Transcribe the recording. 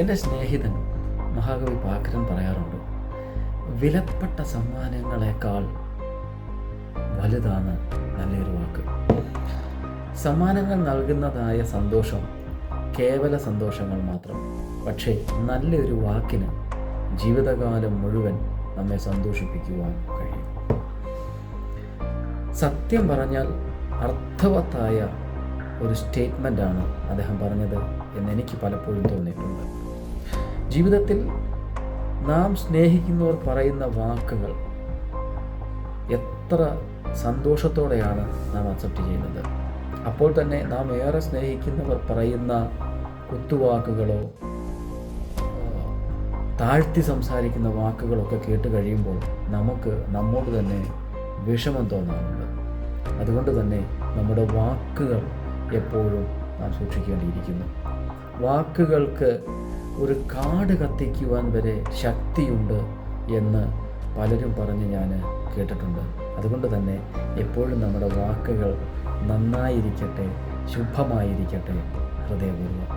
എൻ്റെ സ്നേഹിതൻ മഹാകവി പാക്കരൻ പറയാറുണ്ട്, വിലപ്പെട്ട സമ്മാനങ്ങളെക്കാൾ വലുതാണ് നല്ലൊരു വാക്ക്. സമ്മാനങ്ങൾ നൽകുന്നതായ സന്തോഷം കേവല സന്തോഷങ്ങൾ മാത്രം. പക്ഷേ നല്ലൊരു വാക്കിന് ജീവിതകാലം മുഴുവൻ നമ്മെ സന്തോഷിപ്പിക്കുവാൻ കഴിയും. സത്യം പറഞ്ഞാൽ അർത്ഥവത്തായ ഒരു സ്റ്റേറ്റ്മെൻറ്റാണ് അദ്ദേഹം പറഞ്ഞത് എന്നെനിക്ക് പലപ്പോഴും തോന്നിയിട്ടുണ്ട്. ജീവിതത്തിൽ നാം സ്നേഹിക്കുന്നവർ പറയുന്ന വാക്കുകൾ എത്ര സന്തോഷത്തോടെയാണ് നാം അക്സെപ്റ്റ് ചെയ്യുന്നത്. അപ്പോൾ തന്നെ നാം ഏറെ സ്നേഹിക്കുന്നവർ പറയുന്ന കുത്തുവാക്കുകളോ താഴ്ത്തി സംസാരിക്കുന്ന വാക്കുകളൊക്കെ കേട്ട് കഴിയുമ്പോൾ നമുക്ക് നമ്മോട് തന്നെ വിഷമം തോന്നാറുണ്ട്. അതുകൊണ്ട് തന്നെ നമ്മുടെ വാക്കുകൾ എപ്പോഴും നാം സൂക്ഷിക്കേണ്ടിയിരിക്കുന്നു. വാക്കുകൾക്ക് ഒരു കാട് കത്തിക്കുവാൻ വരെ ശക്തിയുണ്ട് എന്ന് പലരും പറഞ്ഞ് ഞാൻ കേട്ടിട്ടുണ്ട്. അതുകൊണ്ട് തന്നെ എപ്പോഴും നമ്മുടെ വാക്കുകൾ നന്നായിരിക്കട്ടെ, ശുഭമായിരിക്കട്ടെ. ഹൃദയപൂർവ്വം.